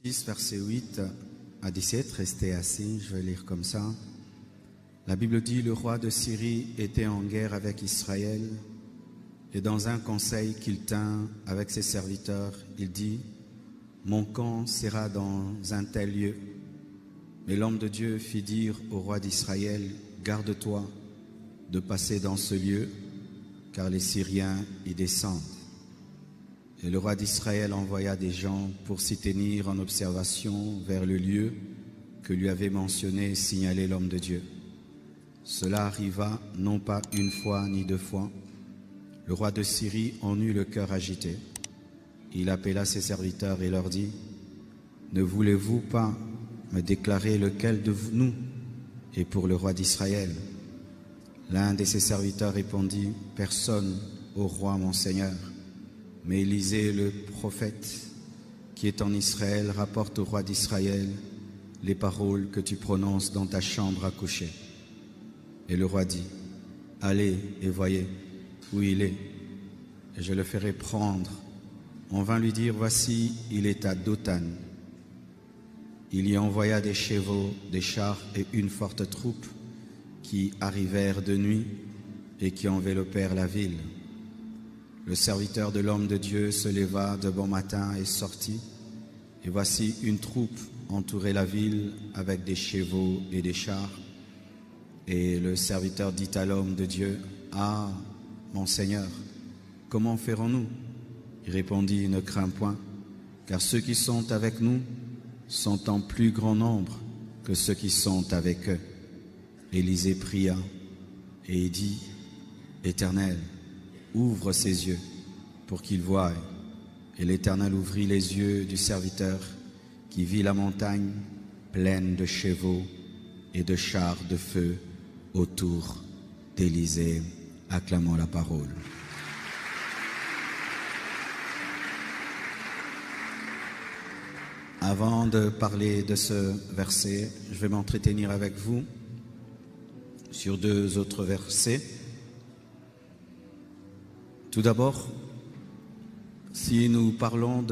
Verset 8 à 17, restez assis, je vais lire comme ça. La Bible dit, le roi de Syrie était en guerre avec Israël, et dans un conseil qu'il tint avec ses serviteurs, il dit, mon camp sera dans un tel lieu. Mais l'homme de Dieu fit dire au roi d'Israël, garde-toi de passer dans ce lieu, car les Syriens y descendent. Et le roi d'Israël envoya des gens pour s'y tenir en observation vers le lieu que lui avait mentionné et signalé l'homme de Dieu. Cela arriva non pas une fois ni deux fois. Le roi de Syrie en eut le cœur agité. Il appela ses serviteurs et leur dit, ne voulez-vous pas me déclarer lequel de nous est pour le roi d'Israël? L'un de ses serviteurs répondit, personne, ô roi mon seigneur. Mais Élisée, le prophète, qui est en Israël, rapporte au roi d'Israël les paroles que tu prononces dans ta chambre à coucher. Et le roi dit, allez et voyez où il est, et je le ferai prendre. On vint lui dire, voici, il est à Dothan. Il y envoya des chevaux, des chars et une forte troupe qui arrivèrent de nuit et qui enveloppèrent la ville. Le serviteur de l'homme de Dieu se leva de bon matin et sortit, et voici une troupe entourait la ville avec des chevaux et des chars. Et le serviteur dit à l'homme de Dieu, ah, mon Seigneur, comment ferons-nous? Il répondit, ne crains point, car ceux qui sont avec nous sont en plus grand nombre que ceux qui sont avec eux. Élisée pria et dit, Éternel, ouvre ses yeux pour qu'il voie. Et l'Éternel ouvrit les yeux du serviteur qui vit la montagne pleine de chevaux et de chars de feu autour d'Élisée. Acclamons la parole. Avant de parler de ce verset, je vais m'entretenir avec vous sur deux autres versets. Tout d'abord, si nous parlons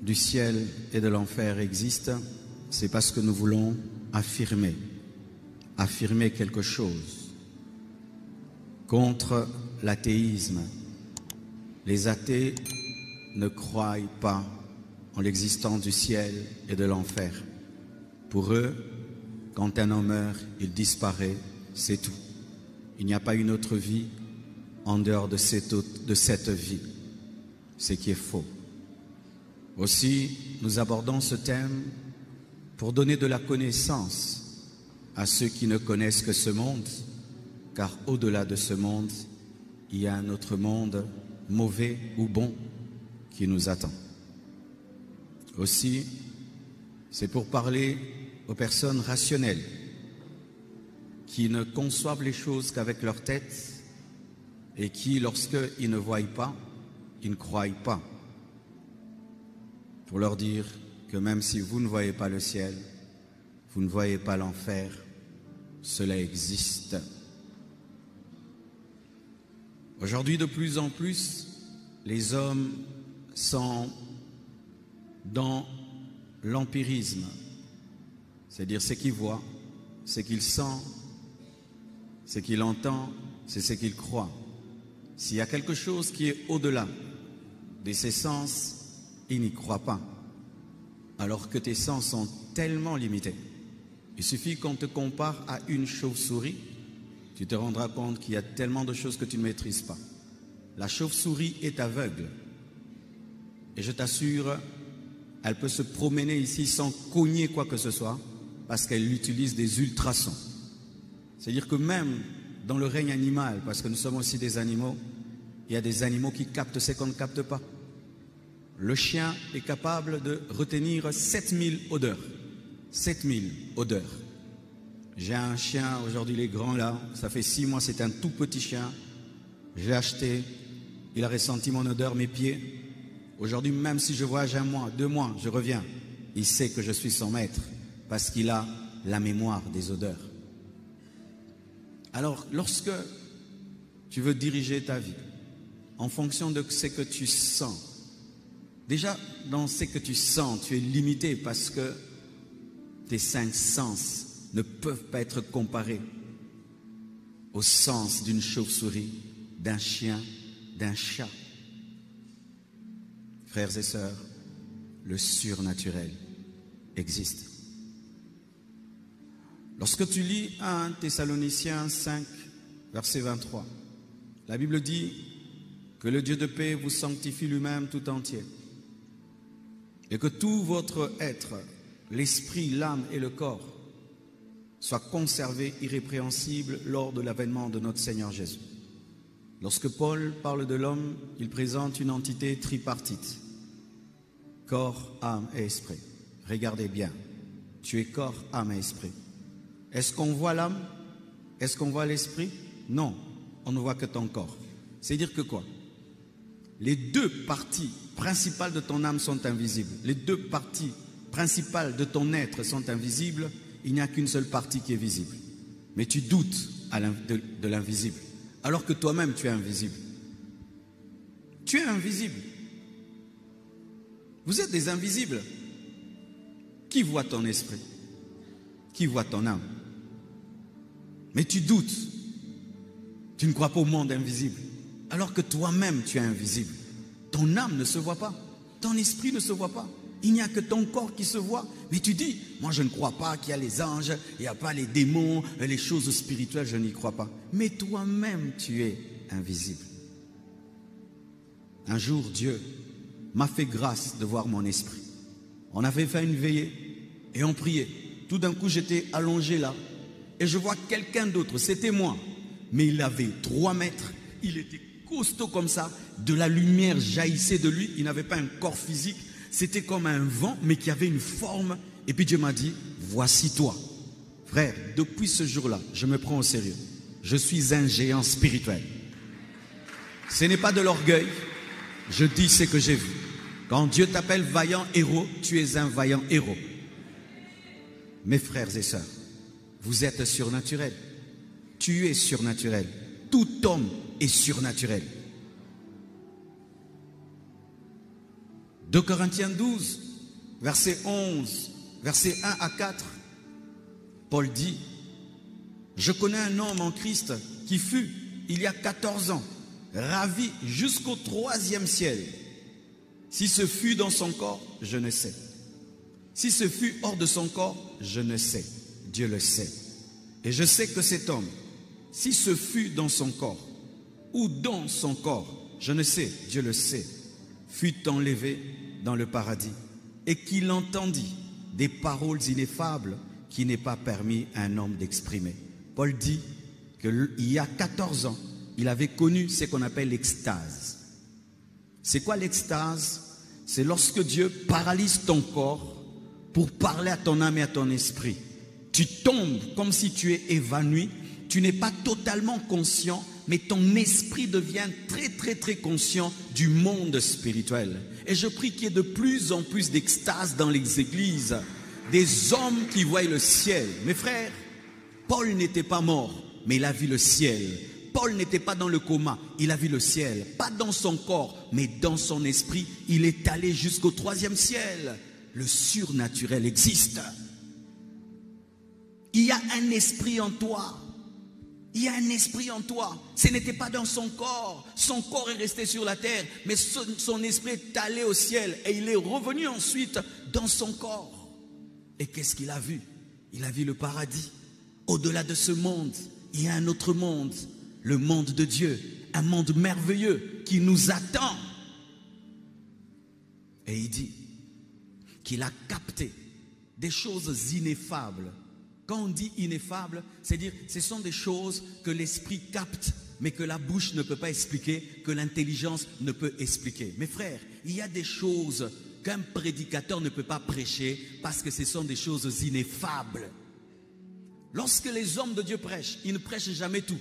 du ciel et de l'enfer existent, c'est parce que nous voulons affirmer quelque chose contre l'athéisme. Les athées ne croient pas en l'existence du ciel et de l'enfer. Pour eux, quand un homme meurt, il disparaît, c'est tout. Il n'y a pas une autre vie en dehors de cette vie, ce qui est faux. Aussi, nous abordons ce thème pour donner de la connaissance à ceux qui ne connaissent que ce monde, car au-delà de ce monde, il y a un autre monde, mauvais ou bon, qui nous attend. Aussi, c'est pour parler aux personnes rationnelles qui ne conçoivent les choses qu'avec leur tête et qui, lorsqu'ils ne voient pas, ils ne croient pas. Pour leur dire que même si vous ne voyez pas le ciel, vous ne voyez pas l'enfer, cela existe. Aujourd'hui, de plus en plus, les hommes sont dans l'empirisme, c'est-à-dire ce qu'ils voient, ce qu'ils sentent, ce qu'ils entendent, c'est ce qu'ils croient. S'il y a quelque chose qui est au-delà de ses sens, ils n'y croient pas, alors que tes sens sont tellement limités. Il suffit qu'on te compare à une chauve-souris, tu te rendras compte qu'il y a tellement de choses que tu ne maîtrises pas. La chauve-souris est aveugle, et je t'assure, elle peut se promener ici sans cogner quoi que ce soit, parce qu'elle utilise des ultrasons. C'est-à-dire que même dans le règne animal, parce que nous sommes aussi des animaux, il y a des animaux qui captent ce qu'on ne capte pas. Le chien est capable de retenir 7000 odeurs. 7000 odeurs. J'ai un chien, aujourd'hui il est grand là, ça fait 6 mois, c'est un tout petit chien. Je l'ai acheté, il a ressenti mon odeur, mes pieds. Aujourd'hui, même si je voyage 1 mois, 2 mois, je reviens, il sait que je suis son maître, parce qu'il a la mémoire des odeurs. Alors, lorsque tu veux diriger ta vie en fonction de ce que tu sens, Déjà, dans ce que tu sens, tu es limité parce que tes 5 sens ne peuvent pas être comparés au sens d'une chauve-souris, d'un chien, d'un chat. Frères et sœurs, le surnaturel existe. Lorsque tu lis 1 Thessaloniciens 5, verset 23, la Bible dit que le Dieu de paix vous sanctifie lui-même tout entier et que tout votre être, l'esprit, l'âme et le corps, soient conservés irrépréhensibles lors de l'avènement de notre Seigneur Jésus. Lorsque Paul parle de l'homme, il présente une entité tripartite, corps, âme et esprit. Regardez bien, tu es corps, âme et esprit. Est-ce qu'on voit l'âme? Est-ce qu'on voit l'esprit? Non, on ne voit que ton corps. C'est-à-dire que quoi? Les deux parties principales de ton âme sont invisibles. Les deux parties principales de ton être sont invisibles. Il n'y a qu'une seule partie qui est visible. Mais tu doutes de l'invisible, alors que toi-même tu es invisible. Tu es invisible. Vous êtes des invisibles. Qui voit ton esprit? Qui voit ton âme? Mais tu doutes. Tu ne crois pas au monde invisible, alors que toi-même tu es invisible. Ton âme ne se voit pas. Ton esprit ne se voit pas. Il n'y a que ton corps qui se voit. Mais tu dis, moi je ne crois pas qu'il y a les anges, il n'y a pas les démons, les choses spirituelles, je n'y crois pas. Mais toi-même tu es invisible. Un jour, Dieu m'a fait grâce de voir mon esprit. On avait fait une veillée et on priait. Tout d'un coup, j'étais allongé là et je vois quelqu'un d'autre, c'était moi. Mais il avait 3 mètres, il était costaud comme ça, de la lumière jaillissait de lui, il n'avait pas un corps physique, c'était comme un vent, mais qui avait une forme. Et puis Dieu m'a dit, voici toi. Frère, depuis ce jour-là, je me prends au sérieux. Je suis un géant spirituel. Ce n'est pas de l'orgueil, je dis ce que j'ai vu. Quand Dieu t'appelle vaillant héros, tu es un vaillant héros. Mes frères et sœurs, vous êtes surnaturels. Tu es surnaturel. Tout homme est surnaturel. 2 Corinthiens 12, verset 11, verset 1 à 4, Paul dit, je connais un homme en Christ qui fut, il y a 14 ans, ravi jusqu'au 3e ciel. Si ce fut dans son corps, je ne sais. Si ce fut hors de son corps, je ne sais. Dieu le sait. Et je sais que cet homme, si ce fut dans son corps ou dans son corps, je ne sais, Dieu le sait, fut enlevé dans le paradis et qu'il entendit des paroles ineffables qui n'est pas permis à un homme d'exprimer. Paul dit qu'il y a 14 ans, il avait connu ce qu'on appelle l'extase. C'est quoi l'extase? C'est lorsque Dieu paralyse ton corps pour parler à ton âme et à ton esprit. Tu tombes comme si tu es évanoui, tu n'es pas totalement conscient, mais ton esprit devient très conscient du monde spirituel. Et je prie qu'il y ait de plus en plus d'extase dans les églises, des hommes qui voient le ciel. Mes frères, Paul n'était pas mort, mais il a vu le ciel. Paul n'était pas dans le coma, il a vu le ciel. Pas dans son corps, mais dans son esprit. Il est allé jusqu'au 3e ciel. Le surnaturel existe. Il y a un esprit en toi. Il y a un esprit en toi. Ce n'était pas dans son corps. Son corps est resté sur la terre, mais son esprit est allé au ciel et il est revenu ensuite dans son corps. Et qu'est-ce qu'il a vu? Il a vu le paradis. Au-delà de ce monde, il y a un autre monde, le monde de Dieu, un monde merveilleux qui nous attend. Et il dit qu'il a capté des choses ineffables. Quand on dit ineffable, c'est-à-dire ce sont des choses que l'esprit capte, mais que la bouche ne peut pas expliquer, que l'intelligence ne peut expliquer. Mes frères, il y a des choses qu'un prédicateur ne peut pas prêcher parce que ce sont des choses ineffables. Lorsque les hommes de Dieu prêchent, ils ne prêchent jamais tout.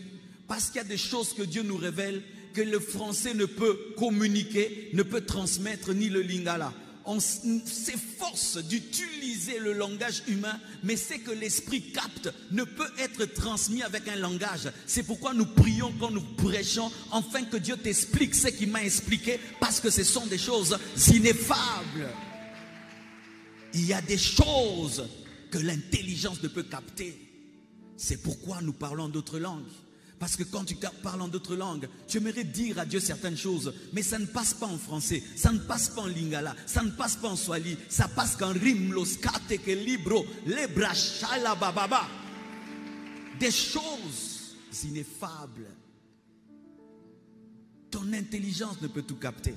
Parce qu'il y a des choses que Dieu nous révèle que le français ne peut communiquer, ne peut transmettre, ni le lingala. on s'efforce d'utiliser le langage humain, mais ce que l'esprit capte ne peut être transmis avec un langage. C'est pourquoi nous prions quand nous prêchons, afin que Dieu t'explique ce qu'il m'a expliqué, parce que ce sont des choses ineffables. Il y a des choses que l'intelligence ne peut capter. C'est pourquoi nous parlons d'autres langues. Parce que quand tu parles en d'autres langues, tu aimerais dire à Dieu certaines choses, mais ça ne passe pas en français, ça ne passe pas en lingala, ça ne passe pas en swahili, ça passe qu'en rimloskate que libro, lebrachala bababa. Des choses ineffables. Ton intelligence ne peut tout capter,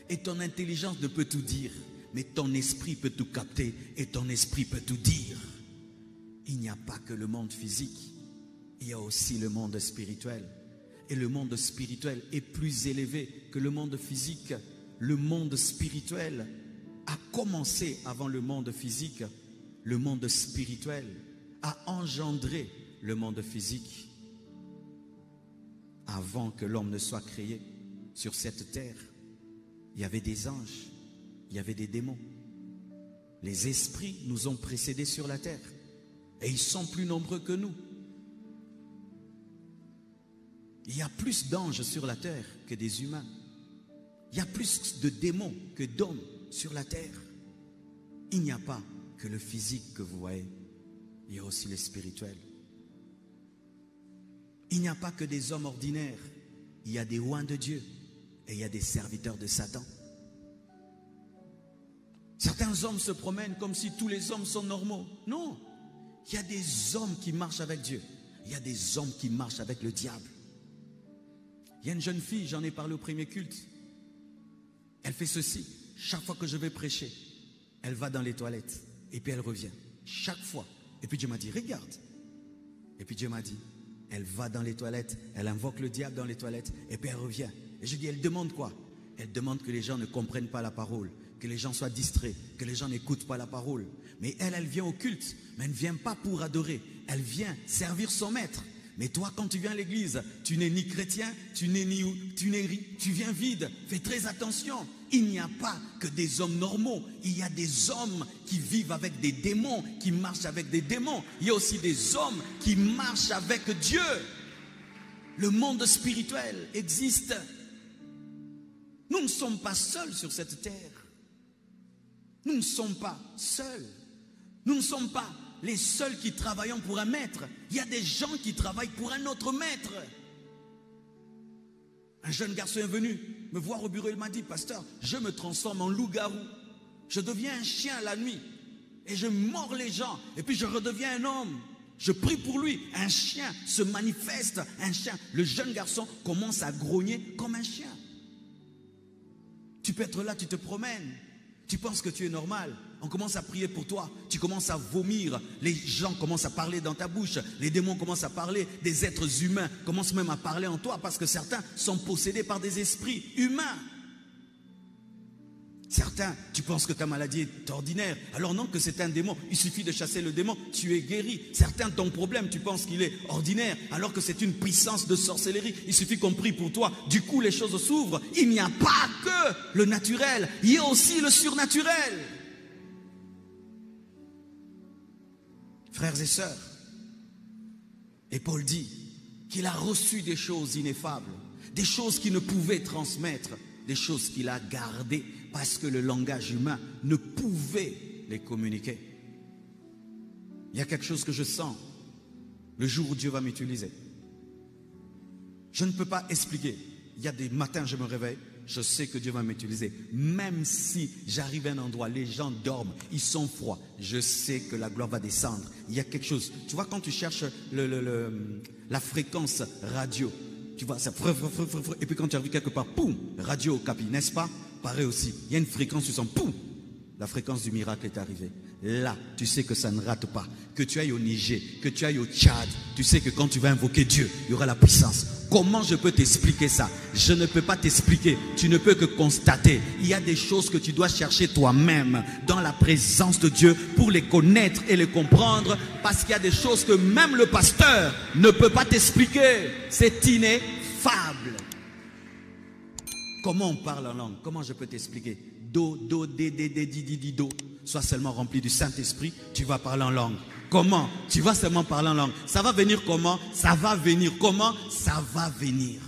et ton intelligence ne peut tout dire, mais ton esprit peut tout capter, et ton esprit peut tout dire. Il n'y a pas que le monde physique. Il y a aussi le monde spirituel. Et le monde spirituel est plus élevé que le monde physique. Le monde spirituel a commencé avant le monde physique. Le monde spirituel a engendré le monde physique. Avant que l'homme ne soit créé sur cette terre, il y avait des anges, il y avait des démons. Les esprits nous ont précédés sur la terre. Et ils sont plus nombreux que nous. Il y a plus d'anges sur la terre que des humains. Il y a plus de démons que d'hommes sur la terre. Il n'y a pas que le physique que vous voyez. Il y a aussi le spirituel. Il n'y a pas que des hommes ordinaires. Il y a des oints de Dieu. Et il y a des serviteurs de Satan. Certains hommes se promènent comme si tous les hommes sont normaux. Non. Il y a des hommes qui marchent avec Dieu. Il y a des hommes qui marchent avec le diable. Il y a une jeune fille, j'en ai parlé au premier culte. Elle fait ceci. Chaque fois que je vais prêcher, elle va dans les toilettes. Et puis elle revient. Chaque fois. Et puis Dieu m'a dit, regarde. Et puis Dieu m'a dit, elle va dans les toilettes. Elle invoque le diable dans les toilettes. Et puis elle revient. Et je dis, elle demande quoi? Elle demande que les gens ne comprennent pas la parole. Que les gens soient distraits. Que les gens n'écoutent pas la parole. Mais elle vient au culte. Mais elle ne vient pas pour adorer. Elle vient servir son maître. Mais toi, quand tu viens à l'église, tu n'es ni chrétien, tu viens vide. Fais très attention. Il n'y a pas que des hommes normaux. Il y a des hommes qui vivent avec des démons, qui marchent avec des démons. Il y a aussi des hommes qui marchent avec Dieu. Le monde spirituel existe. Nous ne sommes pas seuls sur cette terre. Nous ne sommes pas seuls. Nous ne sommes pas les seuls qui travaillons pour un maître. Il y a des gens qui travaillent pour un autre maître. Un jeune garçon est venu me voir au bureau. Il m'a dit, pasteur, je me transforme en loup-garou. Je deviens un chien la nuit. Et je mords les gens. Et puis je redeviens un homme. Je prie pour lui. Un chien se manifeste. Un chien. Le jeune garçon commence à grogner comme un chien. Tu peux être là, tu te promènes. Tu penses que tu es normal. On commence à prier pour toi. Tu commences à vomir. Les gens commencent à parler dans ta bouche. Les démons commencent à parler. Des êtres humains commencent même à parler en toi. Parce que certains sont possédés par des esprits humains. Certains, tu penses que ta maladie est ordinaire. Alors non, que c'est un démon. Il suffit de chasser le démon, tu es guéri. Certains, ton problème, tu penses qu'il est ordinaire. Alors que c'est une puissance de sorcellerie. Il suffit qu'on prie pour toi. Du coup, les choses s'ouvrent. Il n'y a pas que le naturel. Il y a aussi le surnaturel. Frères et sœurs, et Paul dit qu'il a reçu des choses ineffables. Des choses qu'il ne pouvait transmettre. Des choses qu'il a gardées parce que le langage humain ne pouvait les communiquer. Il y a quelque chose que je sens le jour où Dieu va m'utiliser. Je ne peux pas expliquer. Il y a des matins, je me réveille, je sais que Dieu va m'utiliser. Même si j'arrive à un endroit, les gens dorment, ils sont froids, je sais que la gloire va descendre. Il y a quelque chose. Tu vois, quand tu cherches la fréquence radio, tu vois, ça et puis quand tu arrives quelque part, poum, radio Capi, n'est-ce pas? Pareil aussi, il y a une fréquence, tu sens, poum, la fréquence du miracle est arrivée. Là, tu sais que ça ne rate pas. Que tu ailles au Niger, que tu ailles au Tchad, tu sais que quand tu vas invoquer Dieu, il y aura la puissance. Comment je peux t'expliquer ça? Je ne peux pas t'expliquer, tu ne peux que constater. Il y a des choses que tu dois chercher toi-même dans la présence de Dieu pour les connaître et les comprendre, parce qu'il y a des choses que même le pasteur ne peut pas t'expliquer. C'est ineffable. Comment on parle en langue? Comment je peux t'expliquer? do, dé, di, do. Sois seulement rempli du Saint-Esprit, tu vas parler en langue. Comment? Tu vas seulement parler en langue. Ça va venir comment? Ça va venir comment? Ça va venir.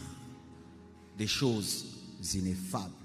Des choses ineffables.